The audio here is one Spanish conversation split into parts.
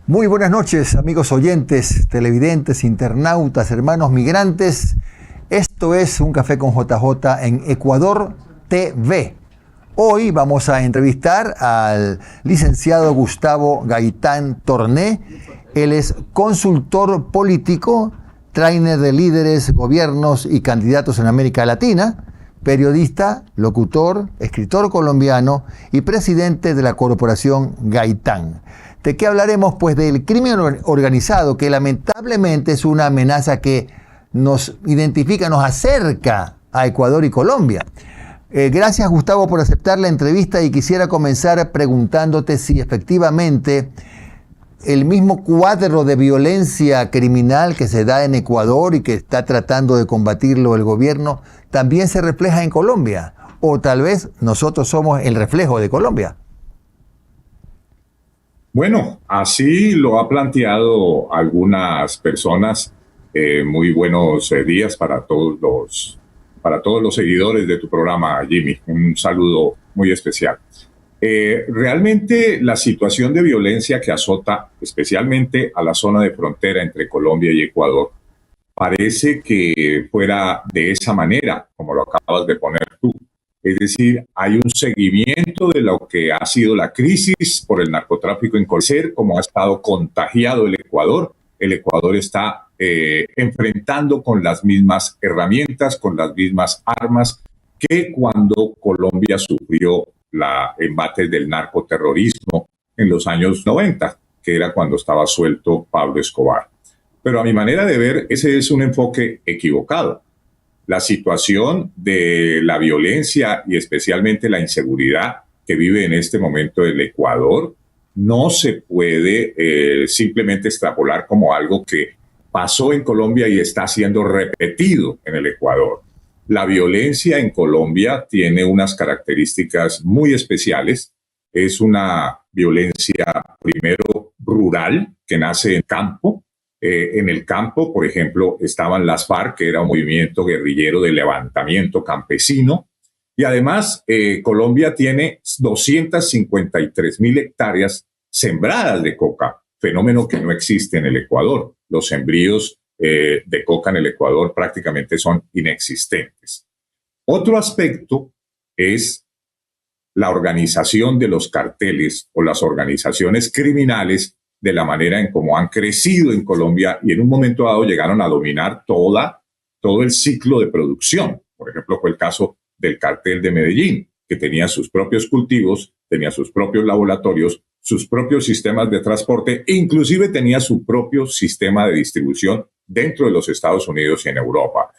Muy buenas noches, amigos oyentes, televidentes, internautas, hermanos migrantes. Esto es Un Café con JJ en Ecuador TV. Hoy vamos a entrevistar al licenciado Gustavo Gaitán Torné. Él es consultor político, trainer de líderes, gobiernos y candidatos en América Latina, periodista, locutor, escritor colombiano y presidente de la Corporación Gaitán. ¿De qué hablaremos? Pues del crimen organizado, que lamentablemente es una amenaza que nos identifica, nos acerca a Ecuador y Colombia. Gracias, Gustavo, por aceptar la entrevista, y quisiera comenzar preguntándote si efectivamente el mismo cuadro de violencia criminal que se da en Ecuador y que está tratando de combatirlo el gobierno también se refleja en Colombia, o tal vez nosotros somos el reflejo de Colombia. Bueno, así lo ha planteado algunas personas. Muy buenos días para todos los seguidores de tu programa, Jimmy. Un saludo muy especial. Realmente la situación de violencia que azota especialmente a la zona de frontera entre Colombia y Ecuador parece que fuera de esa manera, como lo acabas de poner tú. Es decir, hay un seguimiento de lo que ha sido la crisis por el narcotráfico en Colombia, como ha estado contagiado el Ecuador. El Ecuador está enfrentando con las mismas herramientas, con las mismas armas que cuando Colombia sufrió la embate del narcoterrorismo en los años 90, que era cuando estaba suelto Pablo Escobar. Pero a mi manera de ver, ese es un enfoque equivocado. La situación de la violencia y especialmente la inseguridad que vive en este momento el Ecuador no se puede simplemente extrapolar como algo que pasó en Colombia y está siendo repetido en el Ecuador. La violencia en Colombia tiene unas características muy especiales. Es una violencia, primero, rural, que nace en campo. En el campo, por ejemplo, estaban las FARC, que era un movimiento guerrillero de levantamiento campesino. Y además, Colombia tiene 253.000 hectáreas sembradas de coca, fenómeno que no existe en el Ecuador. Los sembríos de coca en el Ecuador prácticamente son inexistentes. Otro aspecto es la organización de los carteles o las organizaciones criminales, de la manera en cómo han crecido en Colombia y en un momento dado llegaron a dominar todo el ciclo de producción. Por ejemplo, fue el caso del cartel de Medellín, que tenía sus propios cultivos, tenía sus propios laboratorios, sus propios sistemas de transporte e inclusive tenía su propio sistema de distribución dentro de los Estados Unidos y en Europa.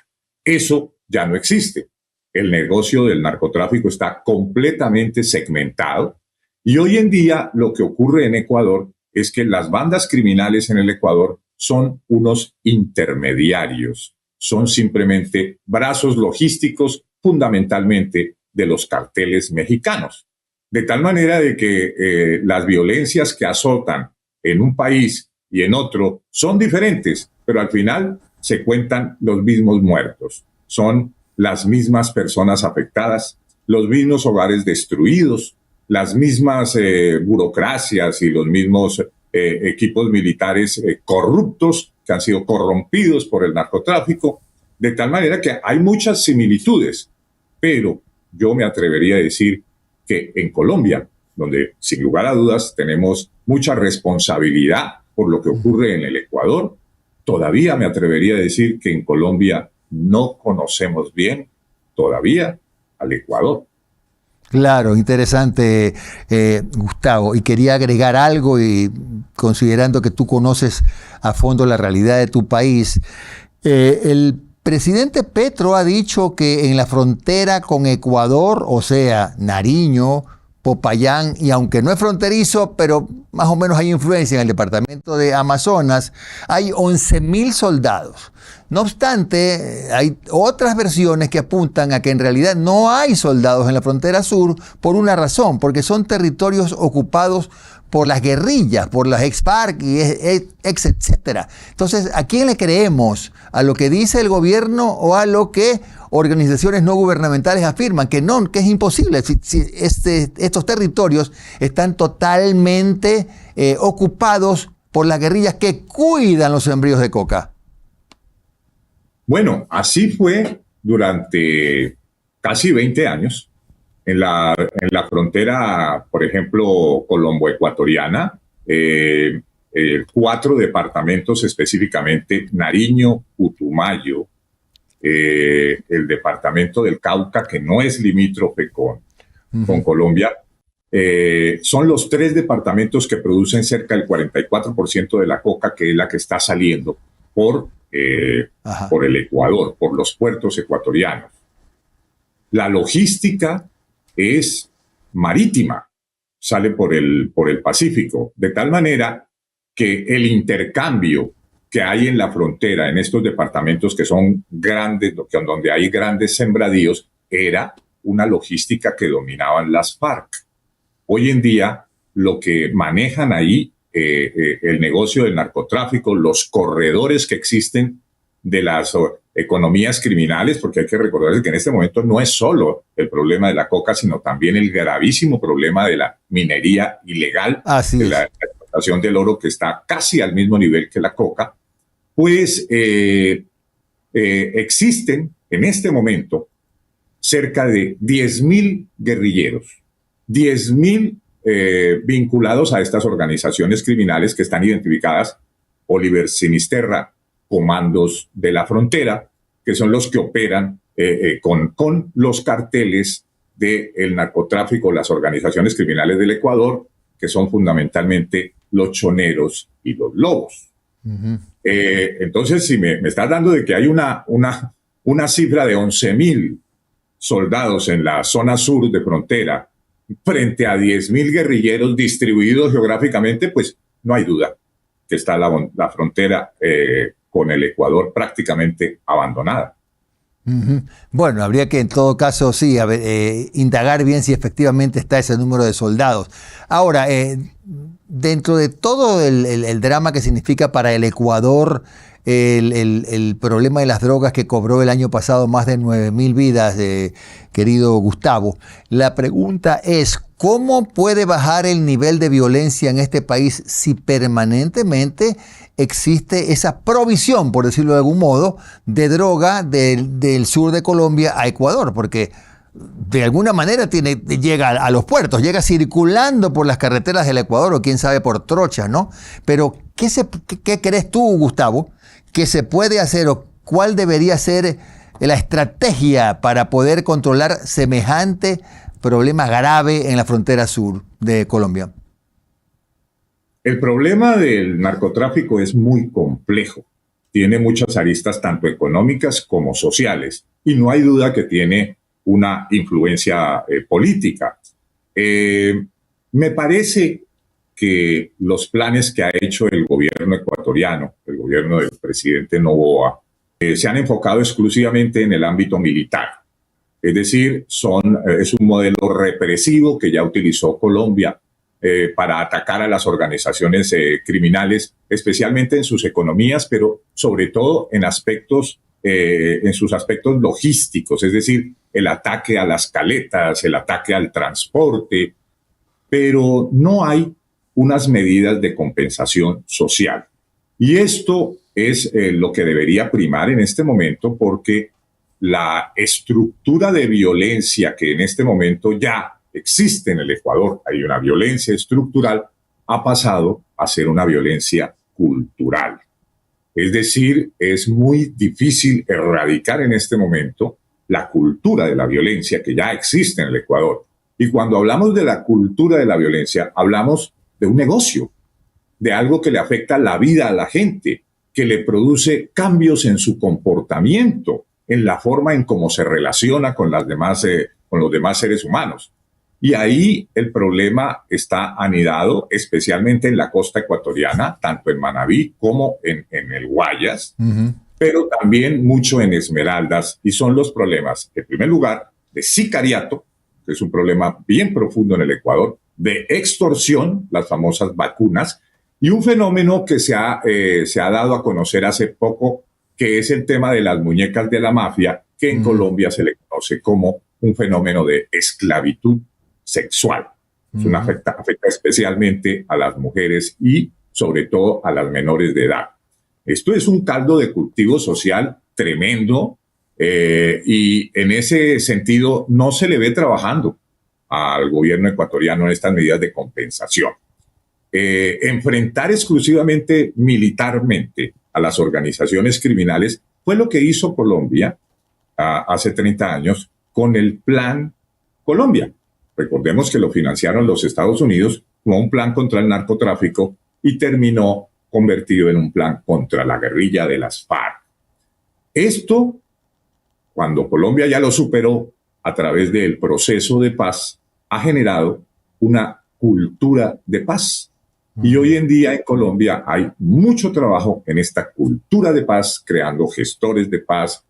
Eso ya no existe. El negocio del narcotráfico está completamente segmentado y hoy en día lo que ocurre en Ecuador es que las bandas criminales en el Ecuador son unos intermediarios, son simplemente brazos logísticos fundamentalmente de los carteles mexicanos. De tal manera de que las violencias que azotan en un país y en otro son diferentes, pero al final se cuentan los mismos muertos. Son las mismas personas afectadas, los mismos hogares destruidos, las mismas burocracias y los mismos equipos militares corruptos que han sido corrompidos por el narcotráfico, de tal manera que hay muchas similitudes, pero yo me atrevería a decir que en Colombia, donde sin lugar a dudas tenemos mucha responsabilidad por lo que ocurre en el Ecuador, todavía me atrevería a decir que en Colombia no conocemos bien todavía al Ecuador. Claro, interesante, Gustavo. Y quería agregar algo, y considerando que tú conoces a fondo la realidad de tu país, el presidente Petro ha dicho que en la frontera con Ecuador, o sea, Nariño, Popayán, y aunque no es fronterizo, pero más o menos hay influencia en el departamento de Amazonas, hay 11.000 soldados. No obstante, hay otras versiones que apuntan a que en realidad no hay soldados en la frontera sur por una razón, porque son territorios ocupados por las guerrillas, por las ex-FARC y etcétera. Entonces, ¿a quién le creemos? ¿A lo que dice el gobierno o a lo que organizaciones no gubernamentales afirman? Que no, que es imposible. Si estos territorios están totalmente ocupados por las guerrillas que cuidan los sembríos de coca. Bueno, así fue durante casi 20 años. En la frontera, por ejemplo, colombo-ecuatoriana, 4 departamentos específicamente, Nariño, Putumayo, el departamento del Cauca, que no es limítrofe con Colombia, son los 3 departamentos que producen cerca del 44% de la coca, que es la que está saliendo por el Ecuador, por los puertos ecuatorianos. La logística es marítima, sale por el Pacífico, de tal manera que el intercambio que hay en la frontera, en estos departamentos que son grandes, donde hay grandes sembradíos, era una logística que dominaban las FARC. Hoy en día, lo que manejan ahí, el negocio del narcotráfico, los corredores que existen de las economías criminales, porque hay que recordar que en este momento no es solo el problema de la coca, sino también el gravísimo problema de la minería ilegal, de la explotación del oro, que está casi al mismo nivel que la coca, pues existen en este momento cerca de 10.000 guerrilleros, 10.000 vinculados a estas organizaciones criminales que están identificadas: Oliver Sinisterra, Comandos de la Frontera, que son los que operan con los carteles del narcotráfico, las organizaciones criminales del Ecuador, que son fundamentalmente los choneros y los lobos. Uh-huh. Entonces, si me estás dando de que hay una cifra de 11.000 soldados en la zona sur de frontera frente a 10.000 guerrilleros distribuidos geográficamente, pues no hay duda que está la frontera con el Ecuador prácticamente abandonada. Uh-huh. Bueno, habría que en todo caso, sí, indagar bien si efectivamente está ese número de soldados. Ahora, dentro de todo el drama que significa para el Ecuador el problema de las drogas, que cobró el año pasado más de 9.000 vidas, querido Gustavo, la pregunta es: ¿cómo puede bajar el nivel de violencia en este país si permanentemente existe esa provisión, por decirlo de algún modo, de droga del sur de Colombia a Ecuador? Porque de alguna manera llega a los puertos, llega circulando por las carreteras del Ecuador, o quién sabe por trochas, ¿no? Pero, ¿qué crees tú, Gustavo, que se puede hacer, o cuál debería ser la estrategia para poder controlar semejante problema grave en la frontera sur de Colombia? El problema del narcotráfico es muy complejo. Tiene muchas aristas, tanto económicas como sociales, y no hay duda que tiene una influencia política. Me parece que los planes que ha hecho el gobierno ecuatoriano, el gobierno del presidente Noboa, se han enfocado exclusivamente en el ámbito militar. Es decir, es un modelo represivo que ya utilizó Colombia para atacar a las organizaciones criminales, especialmente en sus economías, pero sobre todo en sus aspectos logísticos, es decir, el ataque a las caletas, el ataque al transporte, pero no hay unas medidas de compensación social. Y esto es lo que debería primar en este momento, porque la estructura de violencia que en este momento ya existe en el Ecuador, hay una violencia estructural, ha pasado a ser una violencia cultural. Es decir, es muy difícil erradicar en este momento la cultura de la violencia que ya existe en el Ecuador. Y cuando hablamos de la cultura de la violencia, hablamos de un negocio, de algo que le afecta la vida a la gente, que le produce cambios en su comportamiento, en la forma en cómo se relaciona con los demás seres humanos. Y ahí el problema está anidado, especialmente en la costa ecuatoriana, tanto en Manabí como en el Guayas, pero también mucho en Esmeraldas. Y son los problemas, en primer lugar, de sicariato, que es un problema bien profundo en el Ecuador, de extorsión, las famosas vacunas, y un fenómeno que se ha dado a conocer hace poco, que es el tema de las muñecas de la mafia, que en Colombia se le conoce como un fenómeno de esclavitud sexual. Afecta especialmente a las mujeres y sobre todo a las menores de edad. Esto es un caldo de cultivo social tremendo y en ese sentido no se le ve trabajando al gobierno ecuatoriano en estas medidas de compensación. Enfrentar exclusivamente militarmente a las organizaciones criminales fue lo que hizo Colombia hace 30 años con el Plan Colombia. Recordemos que lo financiaron los Estados Unidos como un plan contra el narcotráfico y terminó convertido en un plan contra la guerrilla de las FARC. Esto, cuando Colombia ya lo superó a través del proceso de paz, ha generado una cultura de paz. Y hoy en día en Colombia hay mucho trabajo en esta cultura de paz, creando gestores de paz,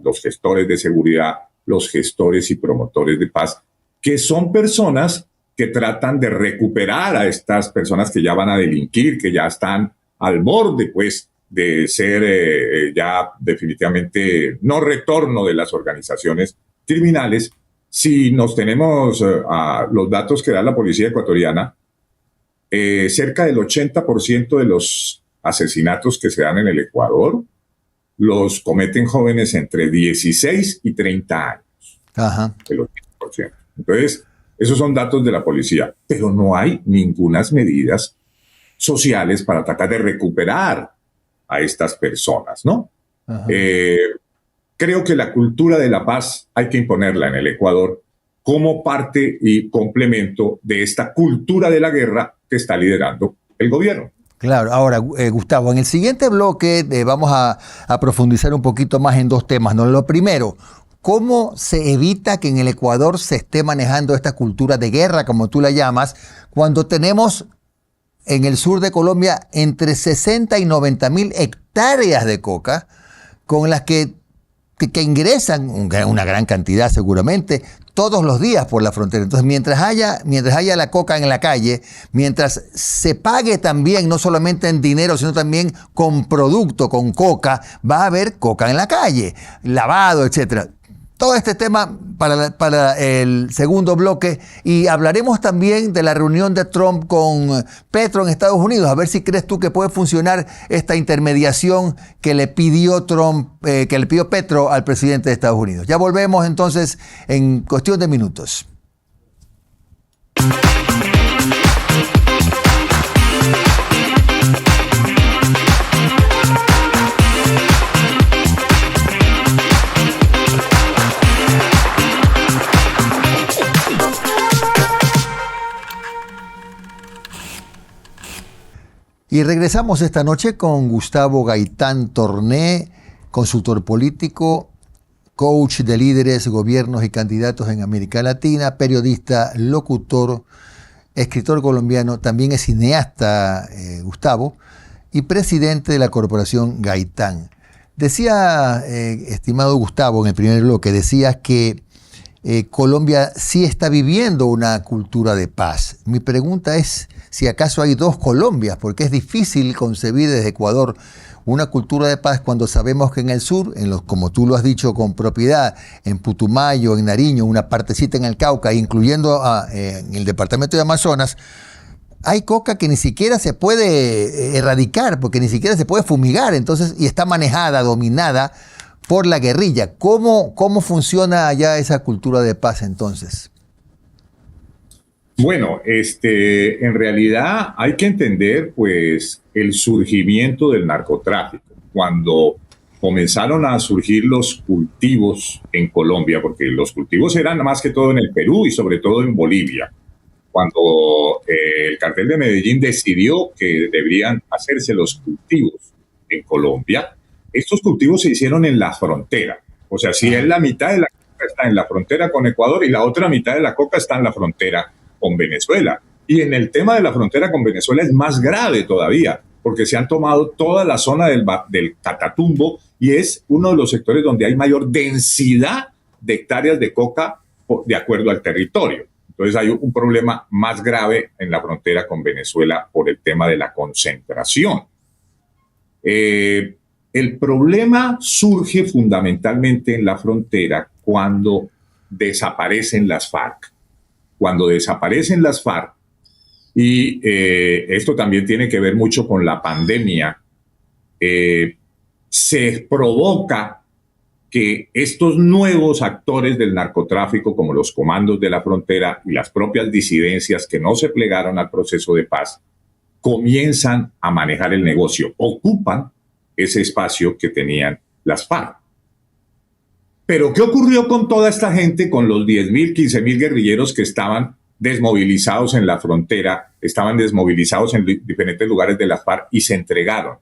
los gestores de seguridad, los gestores y promotores de paz, que son personas que tratan de recuperar a estas personas que ya van a delinquir, que ya están al borde, pues, de ser ya definitivamente no retorno de las organizaciones criminales. Si nos tenemos a los datos que da la policía ecuatoriana, cerca del 80% de los asesinatos que se dan en el Ecuador los cometen jóvenes entre 16 y 30 años. Ajá. El 80%. Entonces, esos son datos de la policía, pero no hay ningunas medidas sociales para tratar de recuperar a estas personas, ¿no? Creo que la cultura de la paz hay que imponerla en el Ecuador como parte y complemento de esta cultura de la guerra que está liderando el gobierno. Claro, ahora, Gustavo, en el siguiente bloque vamos a profundizar un poquito más en dos temas, ¿no? Lo primero, ¿cómo se evita que en el Ecuador se esté manejando esta cultura de guerra, como tú la llamas, cuando tenemos en el sur de Colombia entre 60 y 90 mil hectáreas de coca, con las que ingresan una gran cantidad seguramente todos los días por la frontera? Entonces, mientras haya la coca en la calle, mientras se pague también, no solamente en dinero, sino también con producto, con coca, va a haber coca en la calle, lavado, etcétera. Todo este tema para el segundo bloque, y hablaremos también de la reunión de Trump con Petro en Estados Unidos, a ver si crees tú que puede funcionar esta intermediación que le pidió Petro al presidente de Estados Unidos. Ya volvemos entonces en cuestión de minutos. Y regresamos esta noche con Gustavo Gaitán Torné, consultor político, coach de líderes, gobiernos y candidatos en América Latina, periodista, locutor, escritor colombiano, también es cineasta, Gustavo, y presidente de la corporación Gaitán. Decía, estimado Gustavo, en el primer bloque, decías que Colombia sí está viviendo una cultura de paz. Mi pregunta es si acaso hay dos Colombias, porque es difícil concebir desde Ecuador una cultura de paz cuando sabemos que en el sur, como tú lo has dicho con propiedad, en Putumayo, en Nariño, una partecita en el Cauca, incluyendo en el departamento de Amazonas, hay coca que ni siquiera se puede erradicar, porque ni siquiera se puede fumigar, entonces, y está manejada, dominada por la guerrilla. ¿Cómo funciona allá esa cultura de paz entonces? Bueno, en realidad hay que entender pues el surgimiento del narcotráfico. Cuando comenzaron a surgir los cultivos en Colombia, porque los cultivos eran más que todo en el Perú y sobre todo en Bolivia. Cuando el cartel de Medellín decidió que deberían hacerse los cultivos en Colombia, estos cultivos se hicieron en la frontera. O sea, si es la mitad de la coca está en la frontera con Ecuador y la otra mitad de la coca está en la frontera con Venezuela. Y en el tema de la frontera con Venezuela es más grave todavía, porque se han tomado toda la zona del Catatumbo y es uno de los sectores donde hay mayor densidad de hectáreas de coca de acuerdo al territorio. Entonces hay un problema más grave en la frontera con Venezuela por el tema de la concentración. El problema surge fundamentalmente en la frontera cuando desaparecen las FARC. Cuando desaparecen las FARC, y esto también tiene que ver mucho con la pandemia, se provoca que estos nuevos actores del narcotráfico, como los comandos de la frontera y las propias disidencias que no se plegaron al proceso de paz, comienzan a manejar el negocio, ocupan ese espacio que tenían las FARC. Pero ¿qué ocurrió con toda esta gente, con los 10.000, 15.000 guerrilleros que estaban desmovilizados en la frontera, estaban desmovilizados en diferentes lugares de las FARC y se entregaron?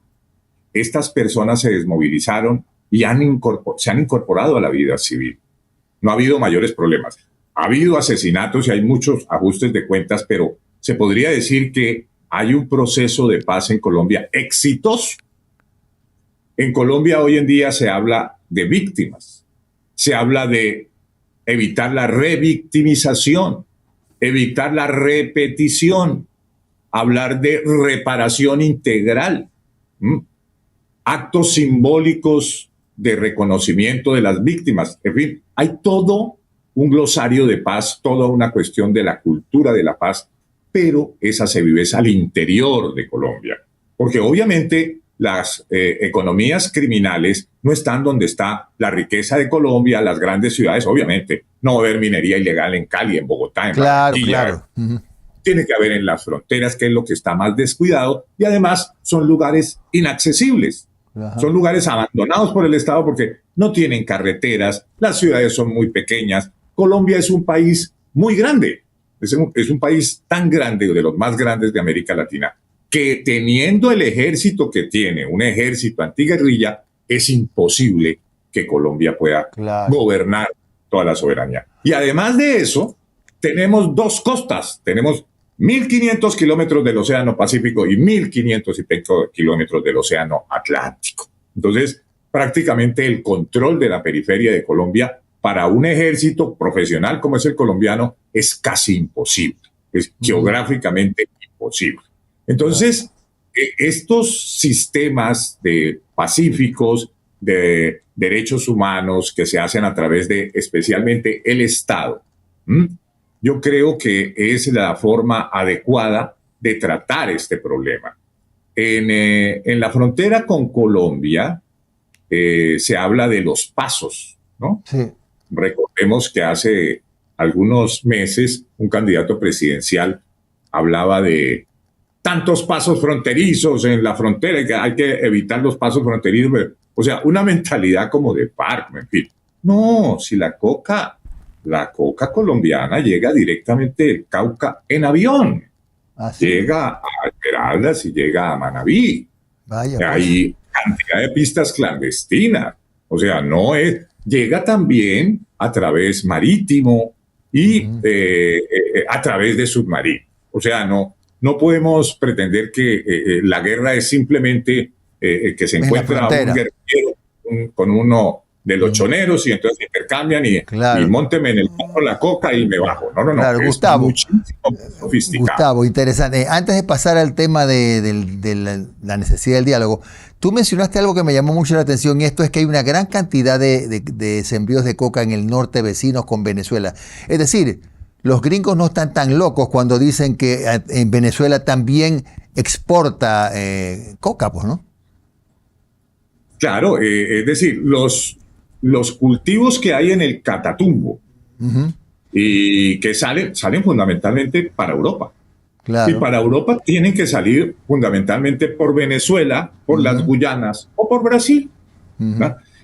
Estas personas se desmovilizaron y se han incorporado a la vida civil. No ha habido mayores problemas. Ha habido asesinatos y hay muchos ajustes de cuentas, pero se podría decir que hay un proceso de paz en Colombia exitoso. En Colombia hoy en día se habla de víctimas, se habla de evitar la revictimización, evitar la repetición, hablar de reparación integral, actos simbólicos de reconocimiento de las víctimas. En fin, hay todo un glosario de paz, toda una cuestión de la cultura de la paz, pero esa se vive al interior de Colombia, porque obviamente las economías criminales no están donde está la riqueza de Colombia, las grandes ciudades, obviamente. No va a haber minería ilegal en Cali, en Bogotá, en Barranquilla. Claro. Tiene que haber en las fronteras, que es lo que está más descuidado, y además son lugares inaccesibles. Ajá. Son lugares abandonados por el Estado porque no tienen carreteras, las ciudades son muy pequeñas. Colombia es un país muy grande, es un país tan grande, de los más grandes de América Latina, que teniendo el ejército que tiene, un ejército antiguerrilla, es imposible que Colombia pueda gobernar toda la soberanía. Y además de eso, tenemos dos costas, tenemos 1.500 kilómetros del Océano Pacífico y 1.500 y pico kilómetros del Océano Atlántico. Entonces, prácticamente el control de la periferia de Colombia para un ejército profesional como es el colombiano es casi imposible, es geográficamente imposible. Entonces, estos sistemas de pacíficos, de derechos humanos que se hacen a través de especialmente el Estado, yo creo que es la forma adecuada de tratar este problema. En la frontera con Colombia se habla de los pasos, ¿no? Sí. Recordemos que hace algunos meses un candidato presidencial hablaba de tantos pasos fronterizos en la frontera, que hay que evitar los pasos fronterizos. O sea, una mentalidad como de FARC, en fin. No, si la coca colombiana llega directamente del Cauca en avión. ¿Ah, sí? Llega a Esmeraldas y llega a Manabí. Vaya, hay cantidad de pistas clandestinas. O sea, no es... Llega también a través marítimo y a través de submarino. O sea, no podemos pretender que la guerra es simplemente que se encuentra un guerrillero con uno de los choneros y entonces intercambian y mónteme en el carro la coca y me bajo. No. Claro, es Gustavo, muchísimo sofisticado. Gustavo, interesante. Antes de pasar al tema de la necesidad del diálogo, tú mencionaste algo que me llamó mucho la atención y esto es que hay una gran cantidad de sembríos de coca en el norte vecinos con Venezuela. Es decir, los gringos no están tan locos cuando dicen que en Venezuela también exporta coca, pues, ¿no? Claro, es decir, los cultivos que hay en el Catatumbo y que salen fundamentalmente para Europa. Claro. Y para Europa tienen que salir fundamentalmente por Venezuela, por las Guyanas o por Brasil.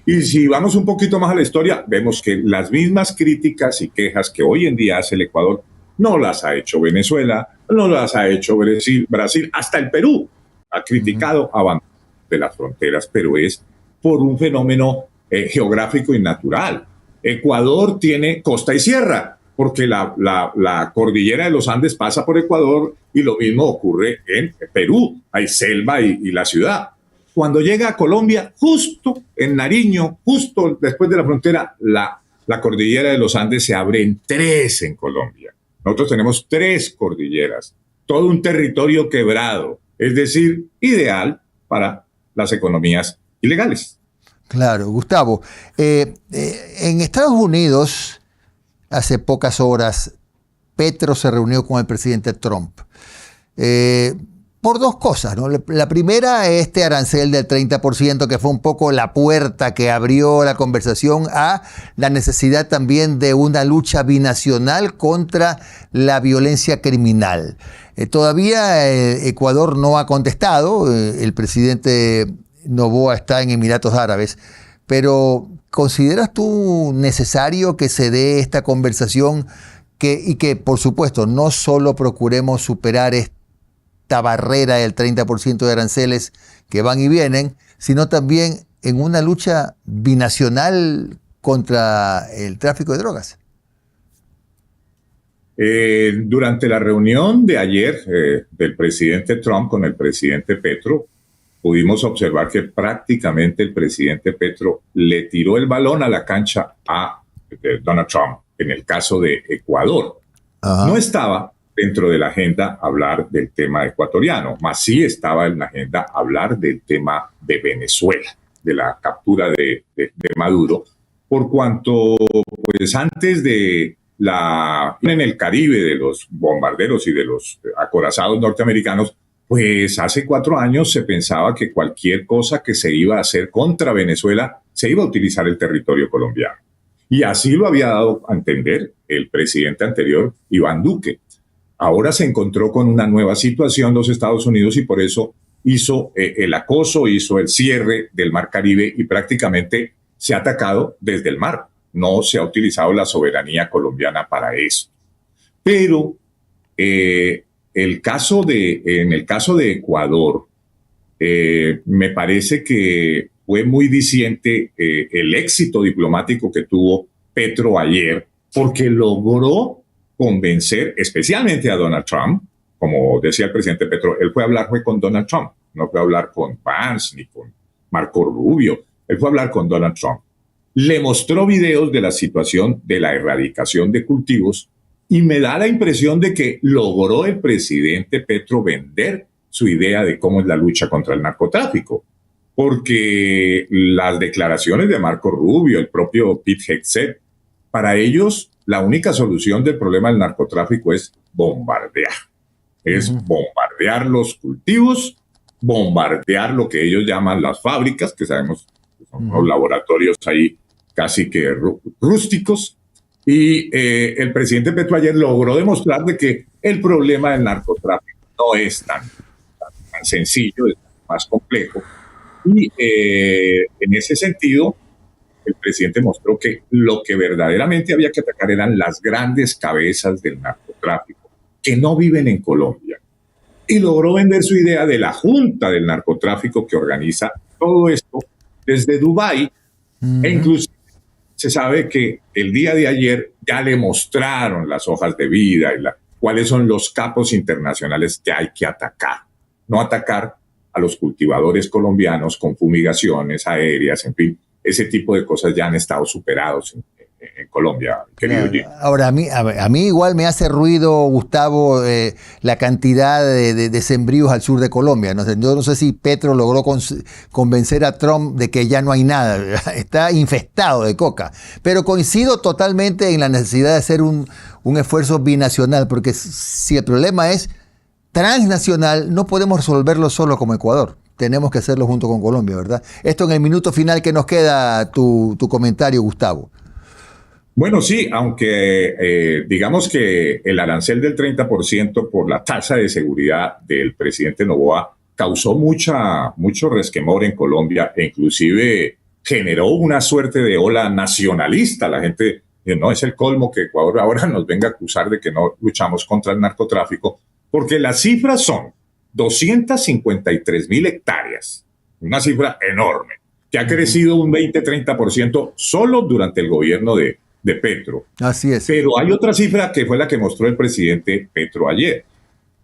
Y si vamos un poquito más a la historia, vemos que las mismas críticas y quejas que hoy en día hace el Ecuador no las ha hecho Venezuela, no las ha hecho Brasil, hasta el Perú ha criticado abandono de las fronteras, pero es por un fenómeno geográfico y natural. Ecuador tiene costa y sierra, porque la cordillera de los Andes pasa por Ecuador y lo mismo ocurre en Perú, hay selva y la ciudad. Cuando llega a Colombia, justo en Nariño, justo después de la frontera, la cordillera de los Andes se abre en tres en Colombia. Nosotros tenemos tres cordilleras, todo un territorio quebrado, es decir, ideal para las economías ilegales. Claro, Gustavo. En Estados Unidos, hace pocas horas, Petro se reunió con el presidente Trump. Por dos cosas, ¿no? La primera, este arancel del 30%, que fue un poco la puerta que abrió la conversación a la necesidad también de una lucha binacional contra la violencia criminal. Todavía Ecuador no ha contestado, el presidente Noboa está en Emiratos Árabes, pero ¿consideras tú necesario que se dé esta conversación y que, por supuesto, no solo procuremos superar esta barrera del 30% de aranceles que van y vienen, sino también en una lucha binacional contra el tráfico de drogas? Durante la reunión de ayer del presidente Trump con el presidente Petro, pudimos observar que prácticamente el presidente Petro le tiró el balón a la cancha a Donald Trump en el caso de Ecuador. Ajá. No estaba dentro de la agenda hablar del tema ecuatoriano, más sí estaba en la agenda hablar del tema de Venezuela, de la captura de Maduro, por cuanto pues antes de en el Caribe de los bombarderos y de los acorazados norteamericanos, pues hace 4 años se pensaba que cualquier cosa que se iba a hacer contra Venezuela se iba a utilizar el territorio colombiano. Y así lo había dado a entender el presidente anterior, Iván Duque. Ahora se encontró con una nueva situación los Estados Unidos y por eso hizo el acoso, hizo el cierre del Mar Caribe y prácticamente se ha atacado desde el mar. No se ha utilizado la soberanía colombiana para eso. Pero en el caso de Ecuador, me parece que fue muy diciente el éxito diplomático que tuvo Petro ayer, porque logró convencer especialmente a Donald Trump. Como decía el presidente Petro, él fue a hablar con Donald Trump, no fue a hablar con Vance ni con Marco Rubio, él fue a hablar con Donald Trump. Le mostró videos de la situación de la erradicación de cultivos y me da la impresión de que logró el presidente Petro vender su idea de cómo es la lucha contra el narcotráfico, porque las declaraciones de Marco Rubio, el propio Pete Hegseth, para ellos la única solución del problema del narcotráfico es bombardear. Es bombardear los cultivos, bombardear lo que ellos llaman las fábricas, que sabemos que son unos laboratorios ahí casi que rústicos. Y el presidente Petro ayer logró demostrar de que el problema del narcotráfico no es tan sencillo, es más complejo. Y en ese sentido, el presidente mostró que lo que verdaderamente había que atacar eran las grandes cabezas del narcotráfico, que no viven en Colombia. Y logró vender su idea de la Junta del Narcotráfico que organiza todo esto desde Dubái. E incluso se sabe que el día de ayer ya le mostraron las hojas de vida y cuáles son los capos internacionales que hay que atacar. No atacar a los cultivadores colombianos con fumigaciones aéreas, en fin, ese tipo de cosas ya han estado superados en Colombia, querido Jim. Ahora, a mí igual me hace ruido, Gustavo, la cantidad de sembríos al sur de Colombia. Yo no sé si Petro logró convencer a Trump de que ya no hay nada, está infestado de coca. Pero coincido totalmente en la necesidad de hacer un esfuerzo binacional, porque si el problema es transnacional, no podemos resolverlo solo como Ecuador. Tenemos que hacerlo junto con Colombia, ¿verdad? Esto en el minuto final que nos queda, tu comentario, Gustavo. Bueno, sí, aunque digamos que el arancel del 30% por la tasa de seguridad del presidente Noboa causó mucho resquemor en Colombia e inclusive generó una suerte de ola nacionalista. La gente no es el colmo que Ecuador ahora nos venga a acusar de que no luchamos contra el narcotráfico, porque las cifras son 253,000 hectáreas, una cifra enorme, que ha crecido un 20-30% solo durante el gobierno de Petro. Así es. Pero hay otra cifra que fue la que mostró el presidente Petro ayer.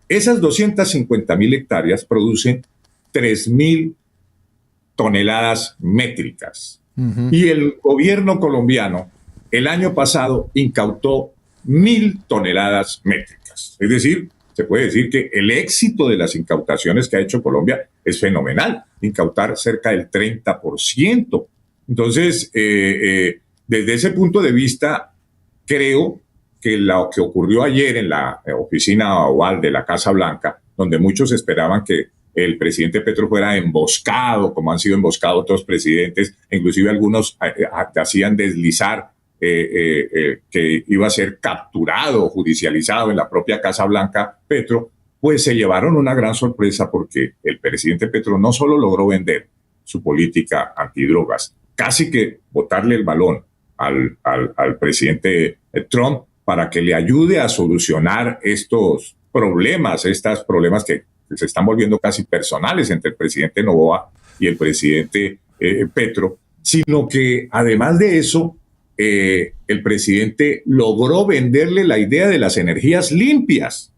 Esas 250.000 hectáreas producen 3.000 toneladas métricas. Y el gobierno colombiano el año pasado incautó 1.000 toneladas métricas. Es decir, se puede decir que el éxito de las incautaciones que ha hecho Colombia es fenomenal. Incautar cerca del 30%. Entonces, desde ese punto de vista, creo que lo que ocurrió ayer en la oficina oval de la Casa Blanca, donde muchos esperaban que el presidente Petro fuera emboscado, como han sido emboscados otros presidentes, inclusive algunos hacían deslizar que iba a ser capturado, judicializado en la propia Casa Blanca Petro, pues se llevaron una gran sorpresa porque el presidente Petro no solo logró vender su política antidrogas, casi que botarle el balón al presidente Trump para que le ayude a solucionar estos problemas que se están volviendo casi personales entre el presidente Noboa y el presidente Petro, sino que además de eso, el presidente logró venderle la idea de las energías limpias,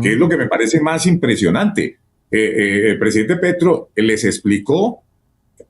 que es lo que me parece más impresionante. El presidente Petro les explicó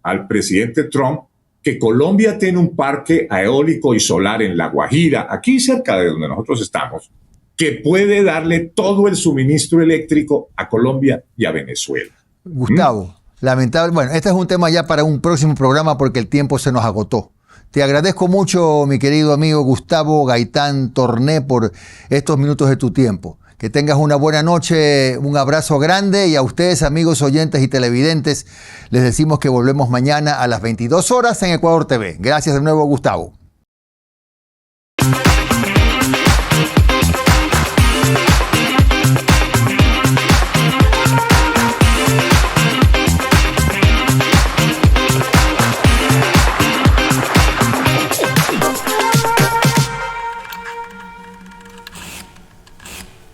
al presidente Trump que Colombia tiene un parque eólico y solar en La Guajira, aquí cerca de donde nosotros estamos, que puede darle todo el suministro eléctrico a Colombia y a Venezuela. Gustavo, lamentable. Bueno, este es un tema ya para un próximo programa porque el tiempo se nos agotó. Te agradezco mucho, mi querido amigo Gustavo Gaitán Torné, por estos minutos de tu tiempo. Que tengas una buena noche, un abrazo grande, y a ustedes, amigos oyentes y televidentes, les decimos que volvemos mañana a las 22 horas en Ecuador TV. Gracias de nuevo, Gustavo.